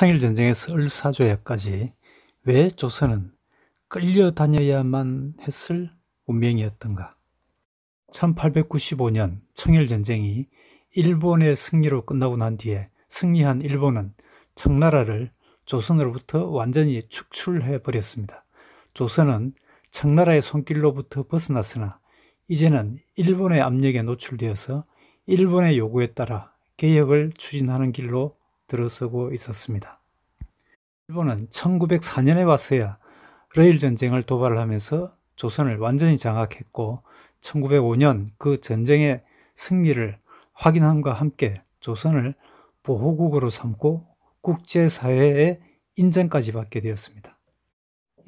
청일전쟁에서 을사조약까지 왜 조선은 끌려다녀야만 했을 운명이었던가? 1895년 청일전쟁이 일본의 승리로 끝나고 난 뒤에 승리한 일본은 청나라를 조선으로부터 완전히 축출해버렸습니다. 조선은 청나라의 손길로부터 벗어났으나 이제는 일본의 압력에 노출되어서 일본의 요구에 따라 개혁을 추진하는 길로 들어서고 있었습니다. 일본은 1904년에 와서야 러일전쟁을 도발하면서 조선을 완전히 장악했고 1905년 그 전쟁의 승리를 확인함과 함께 조선을 보호국으로 삼고 국제사회의 인정까지 받게 되었습니다.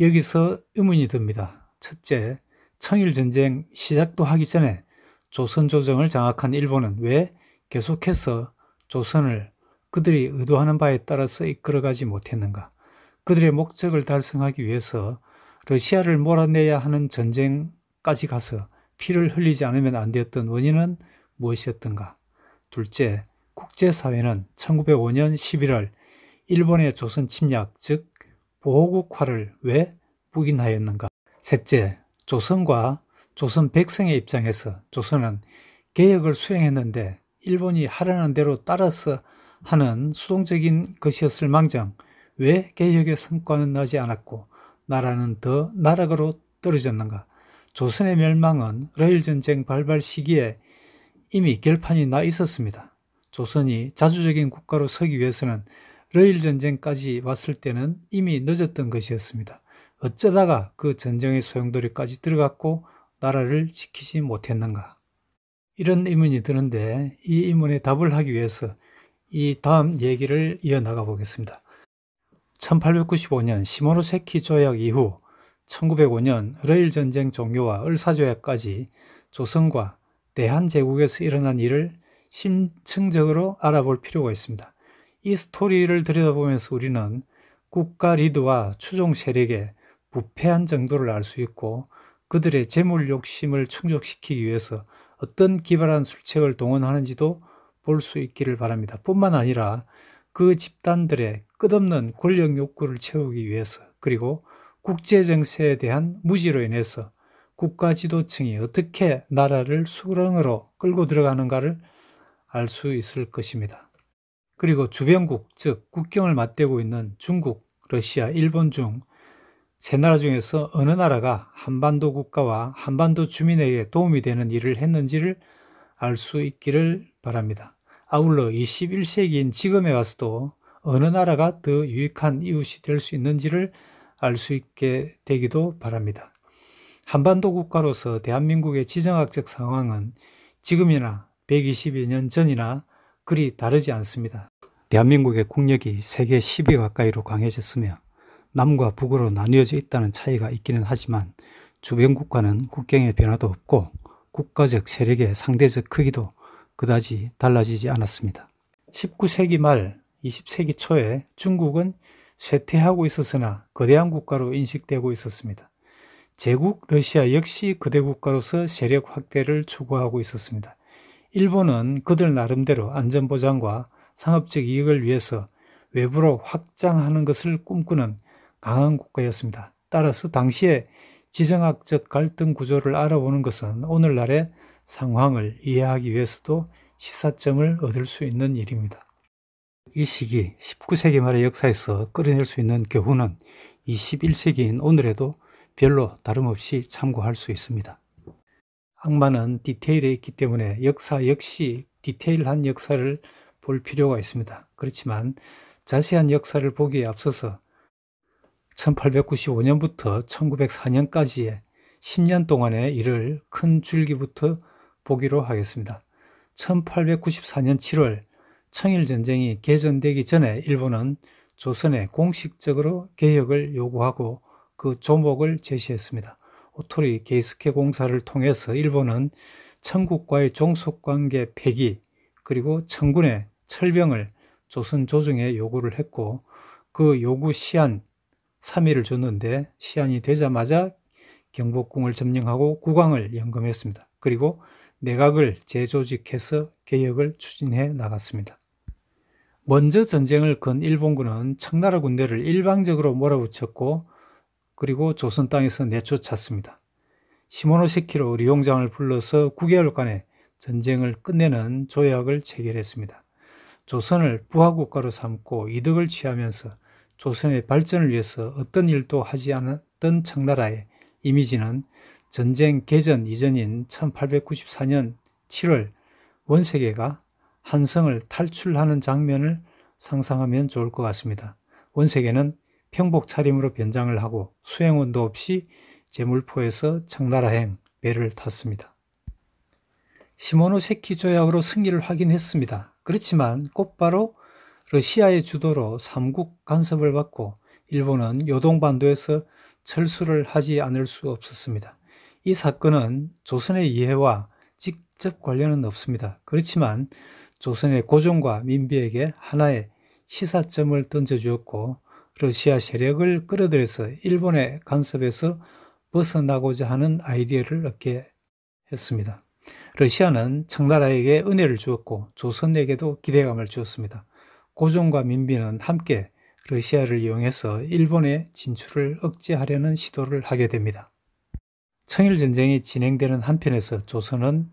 여기서 의문이 듭니다. 첫째, 청일전쟁 시작도 하기 전에 조선 조정을 장악한 일본은 왜 계속해서 조선을 그들이 의도하는 바에 따라서 이끌어가지 못했는가? 그들의 목적을 달성하기 위해서 러시아를 몰아내야 하는 전쟁까지 가서 피를 흘리지 않으면 안 되었던 원인은 무엇이었던가? 둘째, 국제사회는 1905년 11월 일본의 조선 침략, 즉 보호국화를 왜 묵인하였는가? 셋째, 조선과 조선 백성의 입장에서 조선은 개혁을 수행했는데 일본이 하라는 대로 따라서 하는 수동적인 것이었을 망정 왜 개혁의 성과는 나지 않았고 나라는 더 나락으로 떨어졌는가? 조선의 멸망은 러일전쟁 발발 시기에 이미 결판이 나 있었습니다. 조선이 자주적인 국가로 서기 위해서는 러일전쟁까지 왔을 때는 이미 늦었던 것이었습니다. 어쩌다가 그 전쟁의 소용돌이까지 들어갔고 나라를 지키지 못했는가? 이런 의문이 드는데 이 의문에 답을 하기 위해서 이 다음 얘기를 이어나가 보겠습니다. 1895년 시모노세키 조약 이후 1905년 러일전쟁 종료와 을사조약까지 조선과 대한제국에서 일어난 일을 심층적으로 알아볼 필요가 있습니다. 이 스토리를 들여다보면서 우리는 국가 리더와 추종 세력의 부패한 정도를 알 수 있고 그들의 재물 욕심을 충족시키기 위해서 어떤 기발한 술책을 동원하는지도 볼 수 있기를 바랍니다. 뿐만 아니라 그 집단들의 끝없는 권력 욕구를 채우기 위해서 그리고 국제정세에 대한 무지로 인해서 국가 지도층이 어떻게 나라를 수렁으로 끌고 들어가는가를 알 수 있을 것입니다. 그리고 주변국, 즉 국경을 맞대고 있는 중국, 러시아, 일본 중 세 나라 중에서 어느 나라가 한반도 국가와 한반도 주민에게 도움이 되는 일을 했는지를 알 수 있기를 바랍니다. 아울러 21세기인 지금에 와서도 어느 나라가 더 유익한 이웃이 될 수 있는지를 알 수 있게 되기도 바랍니다. 한반도 국가로서 대한민국의 지정학적 상황은 지금이나 120여 년 전이나 그리 다르지 않습니다. 대한민국의 국력이 세계 10위 가까이로 강해졌으며 남과 북으로 나뉘어져 있다는 차이가 있기는 하지만 주변 국가는 국경의 변화도 없고 국가적 세력의 상대적 크기도 그다지 달라지지 않았습니다. 19세기 말 20세기 초에 중국은 쇠퇴하고 있었으나 거대한 국가로 인식되고 있었습니다. 제국 러시아 역시 거대 국가로서 세력 확대를 추구하고 있었습니다. 일본은 그들 나름대로 안전보장과 상업적 이익을 위해서 외부로 확장하는 것을 꿈꾸는 강한 국가였습니다. 따라서 당시의 지정학적 갈등 구조를 알아보는 것은 오늘날의 상황을 이해하기 위해서도 시사점을 얻을 수 있는 일입니다. 이 시기 19세기 말의 역사에서 끌어낼 수 있는 교훈은 21세기인 오늘에도 별로 다름없이 참고할 수 있습니다. 악마는 디테일에 있기 때문에 역사 역시 디테일한 역사를 볼 필요가 있습니다. 그렇지만 자세한 역사를 보기에 앞서서 1895년부터 1904년까지의 10년 동안의 일을 큰 줄기부터 보기로 하겠습니다. 1894년 7월 청일전쟁이 개전되기 전에 일본은 조선에 공식적으로 개혁을 요구하고 그 조목을 제시했습니다. 오토리 게이스케 공사를 통해서 일본은 청국과의 종속관계 폐기 그리고 청군의 철병을 조선 조정에 요구를 했고 그 요구 시한 3일을 줬는데 시한이 되자마자 경복궁을 점령하고 국왕을 연금했습니다. 그리고 내각을 재조직해서 개혁을 추진해 나갔습니다. 먼저 전쟁을 건 일본군은 청나라 군대를 일방적으로 몰아붙였고 그리고 조선 땅에서 내쫓았습니다. 시모노세키로 리용장을 불러서 9개월간의 전쟁을 끝내는 조약을 체결했습니다. 조선을 부하국가로 삼고 이득을 취하면서 조선의 발전을 위해서 어떤 일도 하지 않았던 청나라의 이미지는 전쟁 개전 이전인 1894년 7월 원세계가 한성을 탈출하는 장면을 상상하면 좋을 것 같습니다. 원세계는 평복 차림으로 변장을 하고 수행원도 없이 제물포에서 청나라행 배를 탔습니다. 시모노세키 조약으로 승리를 확인했습니다. 그렇지만 곧바로 러시아의 주도로 삼국 간섭을 받고 일본은 요동반도에서 철수를 하지 않을 수 없었습니다. 이 사건은 조선의 이해와 직접 관련은 없습니다. 그렇지만 조선의 고종과 민비에게 하나의 시사점을 던져주었고 러시아 세력을 끌어들여서 일본의 간섭에서 벗어나고자 하는 아이디어를 얻게 했습니다. 러시아는 청나라에게 은혜를 주었고 조선에게도 기대감을 주었습니다. 고종과 민비는 함께 러시아를 이용해서 일본의 진출을 억제하려는 시도를 하게 됩니다. 청일전쟁이 진행되는 한편에서 조선은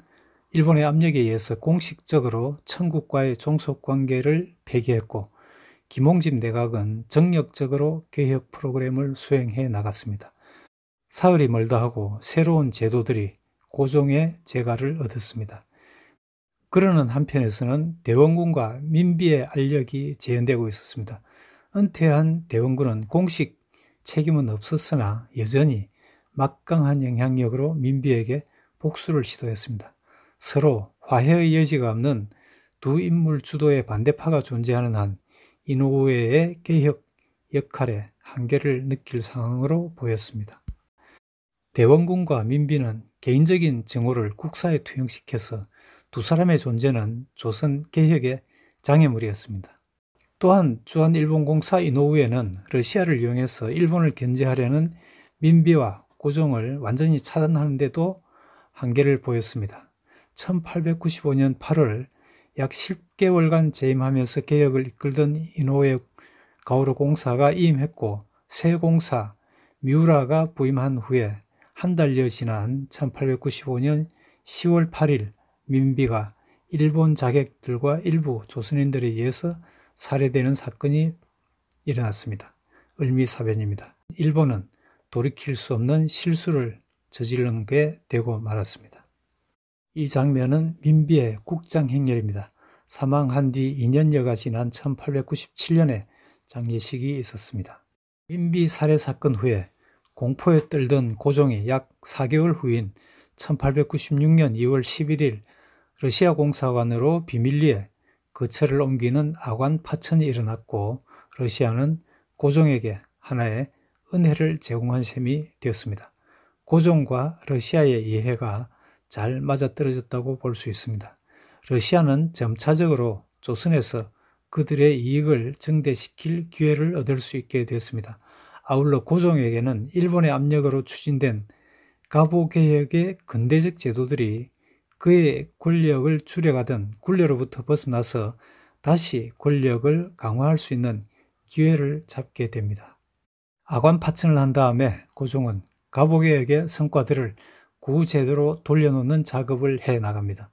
일본의 압력에 의해서 공식적으로 청국과의 종속관계를 폐기했고 김홍집 내각은 정력적으로 개혁 프로그램을 수행해 나갔습니다. 사흘이 멀다 하고 새로운 제도들이 고종의 재가를 얻었습니다. 그러는 한편에서는 대원군과 민비의 알력이 재현되고 있었습니다. 은퇴한 대원군은 공식 책임은 없었으나 여전히 막강한 영향력으로 민비에게 복수를 시도했습니다. 서로 화해의 여지가 없는 두 인물 주도의 반대파가 존재하는 한 이노우에의 개혁 역할에 한계를 느낄 상황으로 보였습니다. 대원군과 민비는 개인적인 정오를 국사에 투영시켜서 두 사람의 존재는 조선 개혁의 장애물이었습니다. 또한 주한일본공사 이노우에는 러시아를 이용해서 일본을 견제하려는 민비와 고종을 완전히 차단하는 데도 한계를 보였습니다. 1895년 8월 약 10개월간 재임하면서 개혁을 이끌던 이노우에 가오루 공사가 이임했고 새 공사 미우라가 부임한 후에 한 달여 지난 1895년 10월 8일 민비가 일본 자객들과 일부 조선인들에 의해서 살해되는 사건이 일어났습니다. 을미사변입니다. 일본은 돌이킬 수 없는 실수를 저지른 게 되고 말았습니다. 이 장면은 민비의 국장행렬입니다. 사망한 뒤 2년여가 지난 1897년에 장례식이 있었습니다. 민비 살해 사건 후에 공포에 떨던 고종이 약 4개월 후인 1896년 2월 11일 러시아 공사관으로 비밀리에 거처를 옮기는 아관 파천이 일어났고 러시아는 고종에게 하나의 은혜를 제공한 셈이 되었습니다. 고종과 러시아의 이해가 잘 맞아떨어졌다고 볼 수 있습니다. 러시아는 점차적으로 조선에서 그들의 이익을 증대시킬 기회를 얻을 수 있게 되었습니다. 아울러 고종에게는 일본의 압력으로 추진된 가보개혁의 근대적 제도들이 그의 권력을 줄여가던 굴레로부터 벗어나서 다시 권력을 강화할 수 있는 기회를 잡게 됩니다. 아관 파천을 한 다음에 고종은 가보개혁의 성과들을 구제도로 돌려놓는 작업을 해 나갑니다.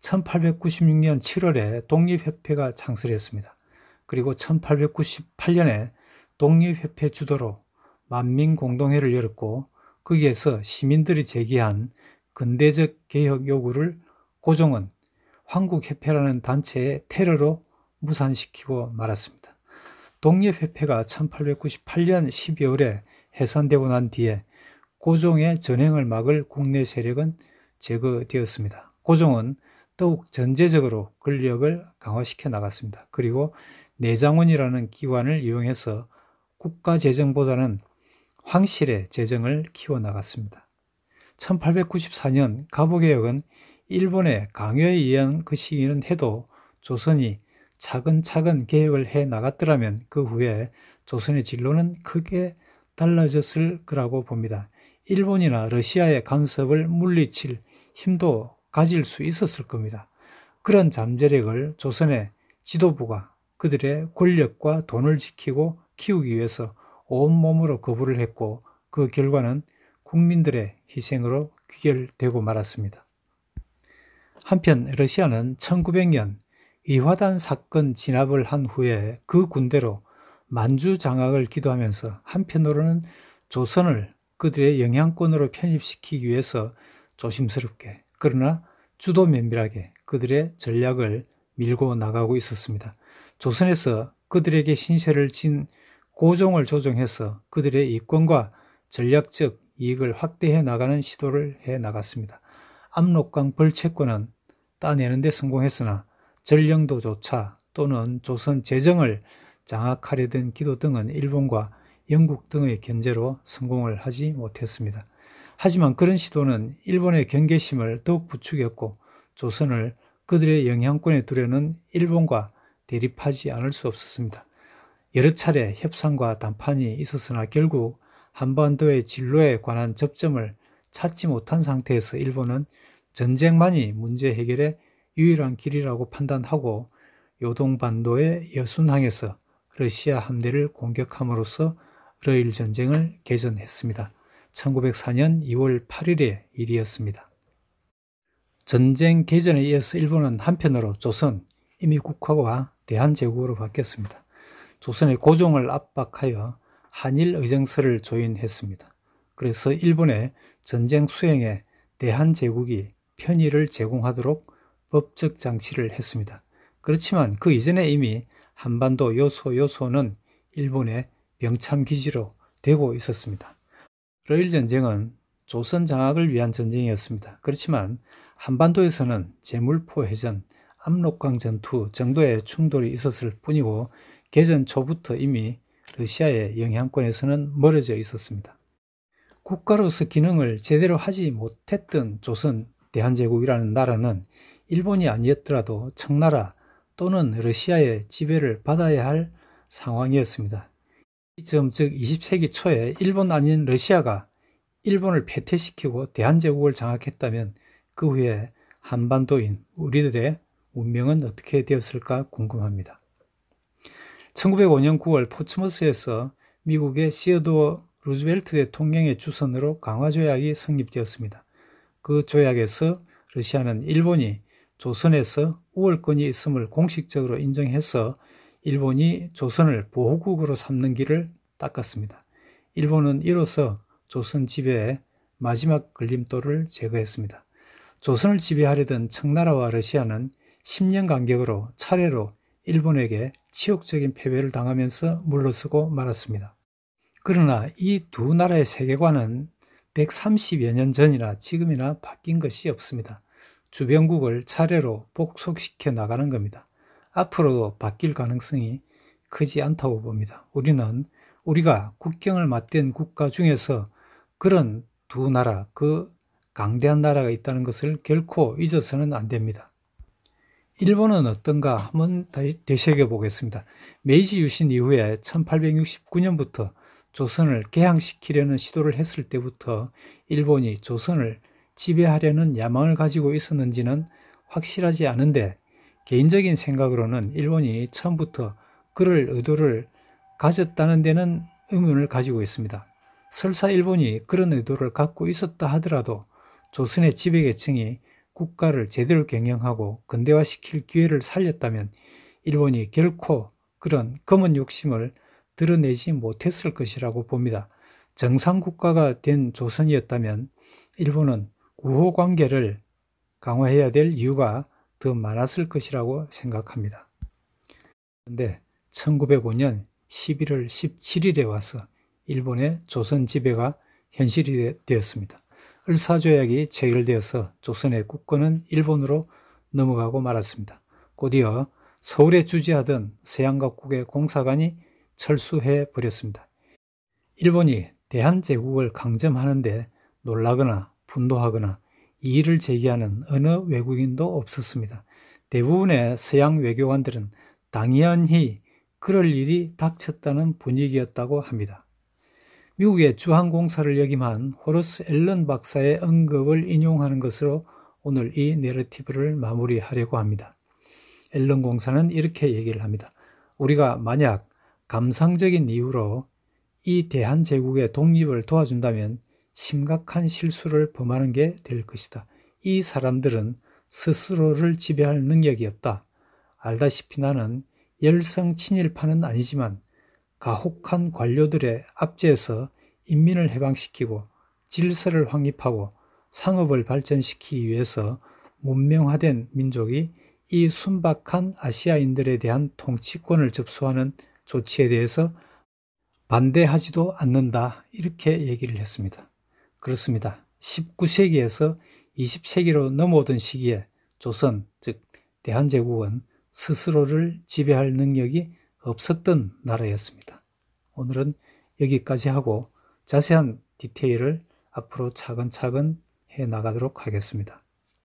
1896년 7월에 독립협회가 창설했습니다. 그리고 1898년에 독립협회 주도로 만민공동회를 열었고 거기에서 시민들이 제기한 근대적 개혁 요구를 고종은 황국협회라는 단체의 테러로 무산시키고 말았습니다. 독립협회가 1898년 12월에 해산되고 난 뒤에 고종의 전횡을 막을 국내 세력은 제거되었습니다. 고종은 더욱 전제적으로 권력을 강화시켜 나갔습니다. 그리고 내장원이라는 기관을 이용해서 국가 재정보다는 황실의 재정을 키워나갔습니다. 1894년 가보개혁은 일본의 강요에 의한 것이기는 해도 조선이 차근차근 개혁을 해 나갔더라면 그 후에 조선의 진로는 크게 달라졌을 거라고 봅니다. 일본이나 러시아의 간섭을 물리칠 힘도 가질 수 있었을 겁니다. 그런 잠재력을 조선의 지도부가 그들의 권력과 돈을 지키고 키우기 위해서 온몸으로 거부를 했고 그 결과는 국민들의 희생으로 귀결되고 말았습니다. 한편 러시아는 1900년 이화단 사건 진압을 한 후에 그 군대로 만주 장악을 기도하면서 한편으로는 조선을 그들의 영향권으로 편입시키기 위해서 조심스럽게 그러나 주도 면밀하게 그들의 전략을 밀고 나가고 있었습니다. 조선에서 그들에게 신세를 진 고종을 조정해서 그들의 이권과 전략적 이익을 확대해 나가는 시도를 해 나갔습니다. 압록강 벌채권은 따내는 데 성공했으나 전령도조차 또는 조선 재정을 장악하려던 기도 등은 일본과 영국 등의 견제로 성공을 하지 못했습니다. 하지만 그런 시도는 일본의 경계심을 더욱 부추겼고 조선을 그들의 영향권에 두려는 일본과 대립하지 않을 수 없었습니다. 여러 차례 협상과談判이 있었으나 결국 한반도의 진로에 관한 접점을 찾지 못한 상태에서 일본은 전쟁만이 문제 해결의 유일한 길이라고 판단하고 요동반도의 여순항에서 러시아 함대를 공격함으로써 러일 전쟁을 개전했습니다. 1904년 2월 8일의 일이었습니다. 전쟁 개전에 이어서 일본은 한편으로 조선 임의국가와 대한제국으로 바뀌었습니다. 조선의 고종을 압박하여 한일 의정서를 조인했습니다. 그래서 일본의 전쟁 수행에 대한제국이 편의를 제공하도록 법적 장치를 했습니다. 그렇지만 그 이전에 이미 한반도 요소는 일본의 병참기지로 되고 있었습니다. 러일 전쟁은 조선 장악을 위한 전쟁이었습니다. 그렇지만 한반도에서는 제물포 해전, 압록강 전투 정도의 충돌이 있었을 뿐이고 개전 초부터 이미 러시아의 영향권에서는 멀어져 있었습니다. 국가로서 기능을 제대로 하지 못했던 조선 대한제국이라는 나라는 일본이 아니었더라도 청나라 또는 러시아의 지배를 받아야 할 상황이었습니다. 이 점 즉 20세기 초에 일본 아닌 러시아가 일본을 패퇴시키고 대한제국을 장악했다면 그 후에 한반도인 우리들의 운명은 어떻게 되었을까 궁금합니다. 1905년 9월 포츠머스에서 미국의 시어도어 루즈벨트 대통령의 주선으로 강화조약이 성립되었습니다. 그 조약에서 러시아는 일본이 조선에서 우월권이 있음을 공식적으로 인정해서 일본이 조선을 보호국으로 삼는 길을 닦았습니다. 일본은 이로써 조선 지배의 마지막 걸림돌을 제거했습니다. 조선을 지배하려던 청나라와 러시아는 10년 간격으로 차례로 일본에게 치욕적인 패배를 당하면서 물러서고 말았습니다. 그러나 이 두 나라의 세계관은 130여 년 전이나 지금이나 바뀐 것이 없습니다. 주변국을 차례로 복속시켜 나가는 겁니다. 앞으로도 바뀔 가능성이 크지 않다고 봅니다. 우리가 국경을 맞댄 국가 중에서 그런 두 나라, 그 강대한 나라가 있다는 것을 결코 잊어서는 안 됩니다. 일본은 어떤가 한번 다시 되새겨 보겠습니다. 메이지 유신 이후에 1869년부터 조선을 개항시키려는 시도를 했을 때부터 일본이 조선을 지배하려는 야망을 가지고 있었는지는 확실하지 않은데 개인적인 생각으로는 일본이 처음부터 그럴 의도를 가졌다는 데는 의문을 가지고 있습니다. 설사 일본이 그런 의도를 갖고 있었다 하더라도 조선의 지배계층이 국가를 제대로 경영하고 근대화시킬 기회를 살렸다면 일본이 결코 그런 검은 욕심을 드러내지 못했을 것이라고 봅니다. 정상국가가 된 조선이었다면 일본은 우호관계를 강화해야 될 이유가 더 많았을 것이라고 생각합니다. 그런데 1905년 11월 17일에 와서 일본의 조선 지배가 현실이 되었습니다. 을사조약이 체결되어서 조선의 국권은 일본으로 넘어가고 말았습니다. 곧이어 서울에 주재하던 서양각국의 공사관이 철수해 버렸습니다. 일본이 대한제국을 강점하는데 놀라거나 분노하거나 이의를 제기하는 어느 외국인도 없었습니다. 대부분의 서양 외교관들은 당연히 그럴 일이 닥쳤다는 분위기였다고 합니다. 미국의 주한공사를 역임한 호러스 앨런 박사의 언급을 인용하는 것으로 오늘 이 내러티브를 마무리하려고 합니다. 앨런 공사는 이렇게 얘기를 합니다. 우리가 만약 감상적인 이유로 이 대한제국의 독립을 도와준다면 심각한 실수를 범하는 게 될 것이다. 이 사람들은 스스로를 지배할 능력이 없다. 알다시피 나는 열성 친일파는 아니지만 가혹한 관료들의 압제에서 인민을 해방시키고 질서를 확립하고 상업을 발전시키기 위해서 문명화된 민족이 이 순박한 아시아인들에 대한 통치권을 접수하는 조치에 대해서 반대하지도 않는다. 이렇게 얘기를 했습니다. 그렇습니다. 19세기에서 20세기로 넘어오던 시기에 조선, 즉 대한제국은 스스로를 지배할 능력이 없었던 나라였습니다. 오늘은 여기까지 하고 자세한 디테일을 앞으로 차근차근 해 나가도록 하겠습니다.